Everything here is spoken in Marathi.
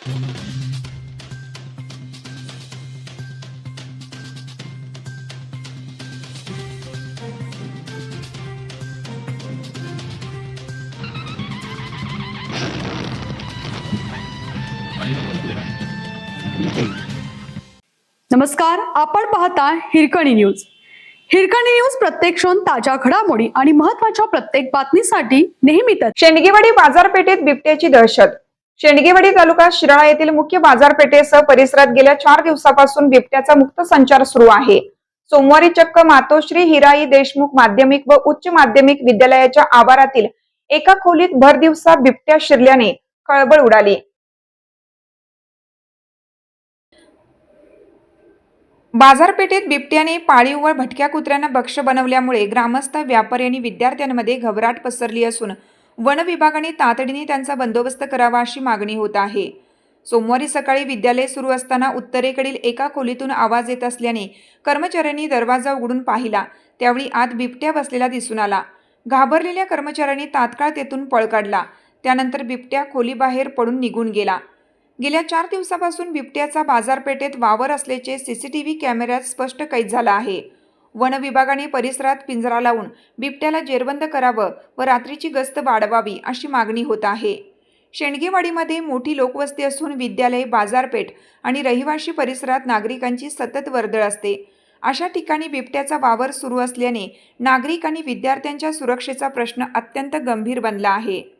नमस्कार, आपण पाहता हिरकणी न्यूज. हिरकणी न्यूज प्रत्येक क्षण ताज्या घडामोडी आणि महत्त्वाच्या प्रत्येक बातमीसाठी नेहमीच. शेंडगेवाडी बाजारपेठेत बिबट्याची दहशत. शेंडगेवाडी तालुका शिराळा येथील मुख्य बाजारपेठेसह परिसरात गेल्या 4 दिवसापासून बिबट्याचा मुक्त संचार सुरू आहे. सोमवारी चक्क मातोश्री हिराई देशमुख माध्यमिक व उच्च माध्यमिक विद्यालयाच्या आवारातील एका खोलीत भर दिवसा बिबट्या शिरल्याने खळबळ उडाली. बाजारपेठेत बिबट्याने पाळीव व भटक्या कुत्र्यांना भक्ष्य बनवल्यामुळे ग्रामस्थ, व्यापारी आणि विद्यार्थ्यांमध्ये घबराट पसरली असून वन विभागाने तातडीने त्यांचा बंदोबस्त करावा अशी मागणी होत आहे. सोमवारी सकाळी विद्यालय सुरू असताना उत्तरेकडील एका खोलीतून आवाज येत असल्याने कर्मचाऱ्यांनी दरवाजा उघडून पाहिला. त्यावेळी आत बिबट्या बसलेला दिसून आला. घाबरलेल्या कर्मचाऱ्यांनी तात्काळ तेथून पळ काढला. त्यानंतर बिबट्या खोलीबाहेर पडून निघून गेला. गेल्या 4 दिवसापासून बिबट्याचा बाजारपेठेत वावर असल्याचे सीसीटीव्ही कॅमेऱ्यात स्पष्ट कैद झाला आहे. वन विभागाने परिसरात पिंजरा लावून बिबट्याला जेरबंद करावं व रात्रीची गस्त वाढवावी अशी मागणी होत आहे. शेंडगेवाडीमध्ये मोठी लोकवस्ती असून विद्यालय, बाजारपेठ आणि रहिवाशी परिसरात नागरिकांची सतत वर्दळ असते. अशा ठिकाणी बिबट्याचा वावर सुरू असल्याने नागरिक आणि विद्यार्थ्यांच्या सुरक्षेचा प्रश्न अत्यंत गंभीर बनला आहे.